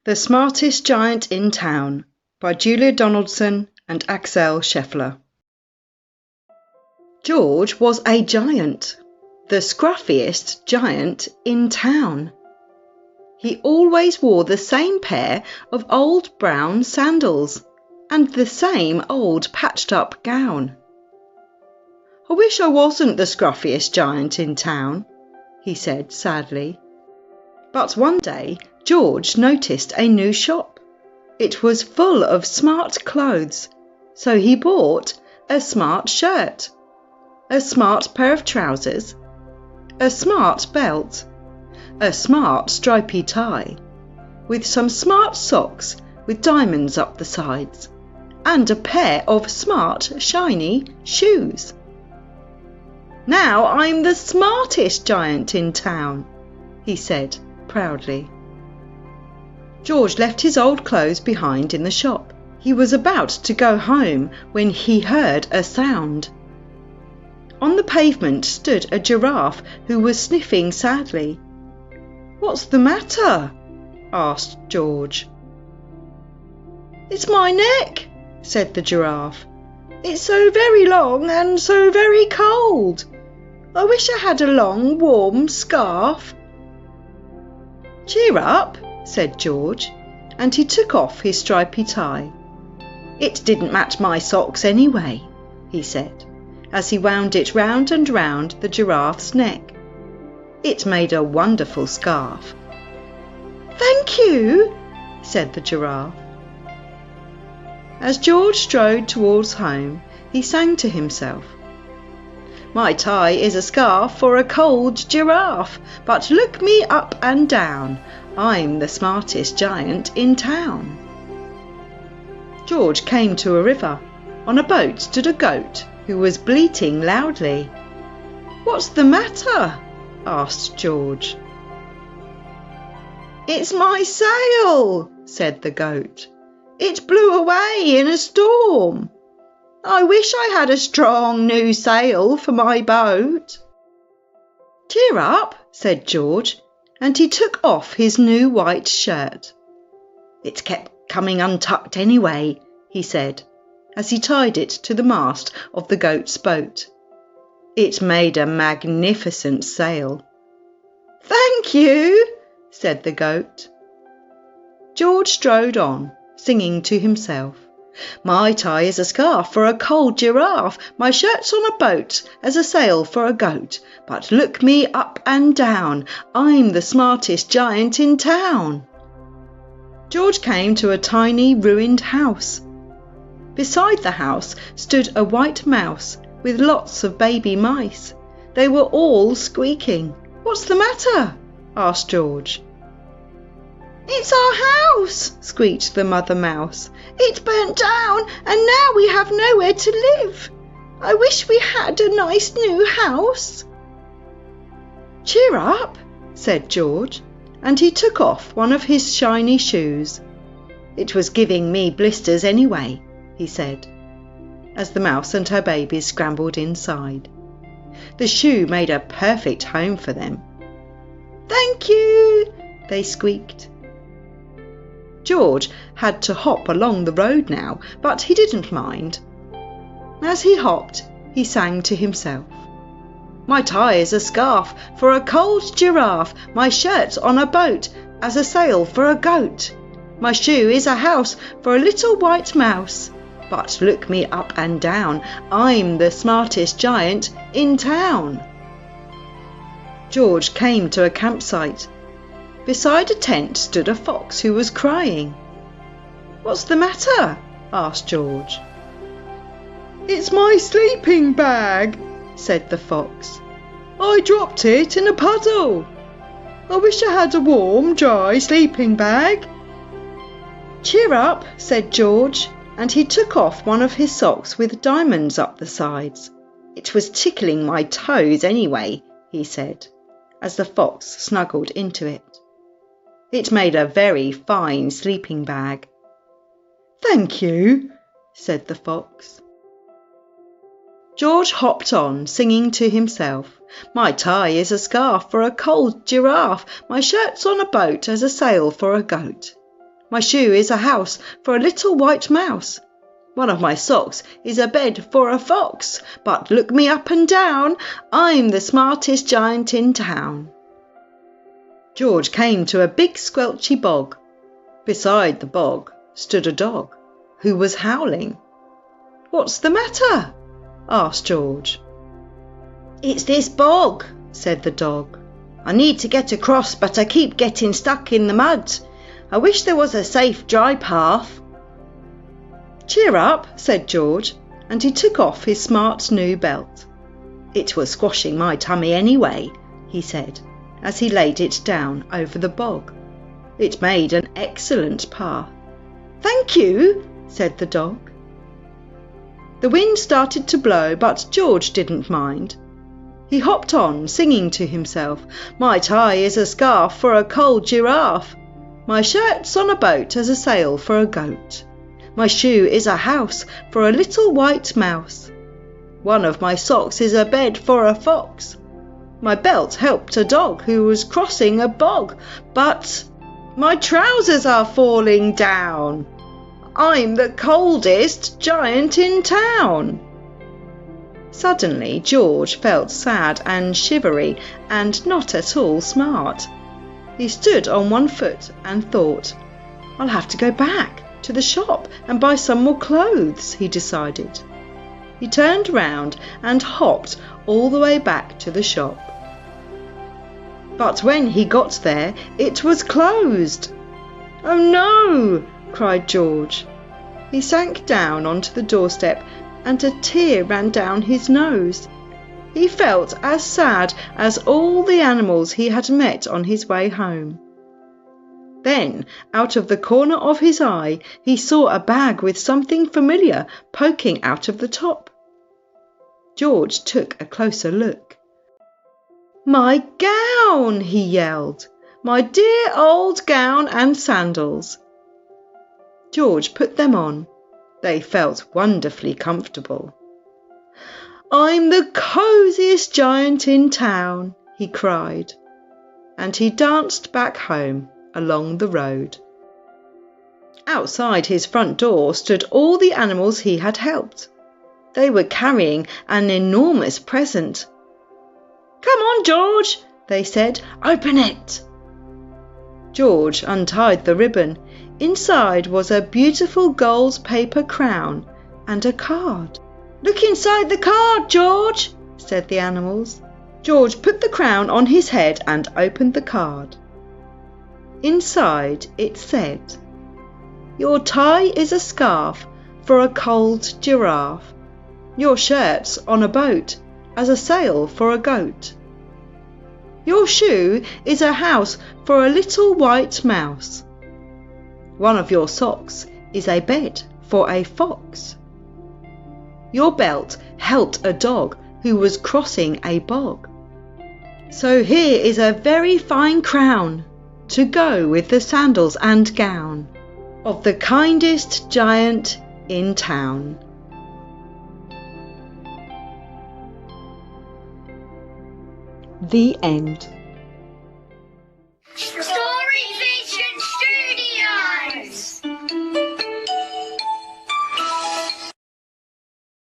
The Smartest Giant in Town by Julia Donaldson and Axel Scheffler. George was a giant, the scruffiest giant in town. He always wore the same pair of old brown sandals and the same old patched-up gown. "I wish I wasn't the scruffiest giant in town," he said sadly. But one day George noticed a new shop. It was full of smart clothes, so he bought a smart shirt, a smart pair of trousers, a smart belt, a smart stripy tie, with some smart socks with diamonds up the sides, and a pair of smart shiny shoes. "Now I'm the smartest giant in town," he said proudly. George left his old clothes behind in the shop. He was about to go home when he heard a sound. On the pavement stood a giraffe who was sniffing sadly. "What's the matter?" asked George. "It's my neck," said the giraffe. "It's so very long and so very cold. I wish I had a long, warm scarf." "Cheer up," said George, and he took off his stripy tie. "It didn't match my socks anyway," he said, as he wound it round and round the giraffe's neck. It made a wonderful scarf. "Thank you," said the giraffe. As George strode towards home, he sang to himself. "My tie is a scarf for a cold giraffe, but look me up and down, I'm the smartest giant in town." George came to a river. On a boat stood a goat who was bleating loudly. "What's the matter?" asked George. "It's my sail," said the goat. "It blew away in a storm. I wish I had a strong new sail for my boat." "Cheer up," said George, and he took off his new white shirt. "It kept coming untucked anyway," he said, as he tied it to the mast of the goat's boat. It made a magnificent sail. "Thank you," said the goat. George strode on, singing to himself. "My tie is a scarf for a cold giraffe, my shirt's on a boat as a sail for a goat, but look me up and down, I'm the smartest giant in town." George came to a tiny ruined house. Beside the house stood a white mouse with lots of baby mice. They were all squeaking. "What's the matter?" asked George. "It's our house," squeaked the mother mouse. "It burnt down and now we have nowhere to live. I wish we had a nice new house." "Cheer up," said George, and he took off one of his shiny shoes. "It was giving me blisters anyway," he said, as the mouse and her babies scrambled inside. The shoe made a perfect home for them. "Thank you," they squeaked. George had to hop along the road now, but he didn't mind. As he hopped, he sang to himself. "My tie is a scarf for a cold giraffe, my shirt's on a boat as a sail for a goat. My shoe is a house for a little white mouse, but look me up and down, I'm the smartest giant in town." George came to a campsite. Beside a tent stood a fox who was crying. "What's the matter?" asked George. "It's my sleeping bag," said the fox. "I dropped it in a puddle. I wish I had a warm, dry sleeping bag." "Cheer up," said George, and he took off one of his socks with diamonds up the sides. "It was tickling my toes anyway," he said, as the fox snuggled into it. It made a very fine sleeping bag. "Thank you," said the fox. George hopped on, singing to himself. "My tie is a scarf for a cold giraffe, my shirt's on a boat as a sail for a goat. My shoe is a house for a little white mouse. One of my socks is a bed for a fox. But look me up and down, I'm the smartest giant in town. George came to a big squelchy bog. Beside the bog stood a dog who was howling. "What's the matter?" asked George. "It's this bog," said the dog. "I need to get across, but I keep getting stuck in the mud. I wish there was a safe, dry path." "Cheer up," said George, and he took off his smart new belt. "It was squashing my tummy anyway," he said, as he laid it down over the bog. It made an excellent path. "Thank you," said the dog. The wind started to blow, but George didn't mind. He hopped on, singing to himself, "My tie is a scarf for a cold giraffe. My shirt's on a boat as a sail for a goat. My shoe is a house for a little white mouse. One of my socks is a bed for a fox. My belt helped a dog who was crossing a bog. But my trousers are falling down. I'm the coldest giant in town." Suddenly George felt sad and shivery and not at all smart. He stood on one foot and thought, "I'll have to go back to the shop and buy some more clothes," he decided. He turned round and hopped all the way back to the shop. But when he got there, it was closed. "Oh no!" cried George. He sank down onto the doorstep and a tear ran down his nose. He felt as sad as all the animals he had met on his way home. Then, out of the corner of his eye, he saw a bag with something familiar poking out of the top. George took a closer look. "My gown!" he yelled. "My dear old gown and sandals." George put them on. They felt wonderfully comfortable. "I'm the cosiest giant in town," he cried, and he danced back home along the road. Outside his front door stood all the animals he had helped. They were carrying an enormous present. "Come on, George," they said, "open it." George untied the ribbon. Inside was a beautiful gold paper crown and a card. "Look inside the card, George," said the animals. George put the crown on his head and opened the card. Inside it said, "Your tie is a scarf for a cold giraffe. Your shirt's on a boat as a sail for a goat. Your shoe is a house for a little white mouse. One of your socks is a bed for a fox. Your belt helped a dog who was crossing a bog. So here is a very fine crown to go with the sandals and gown of the kindest giant in town." The end.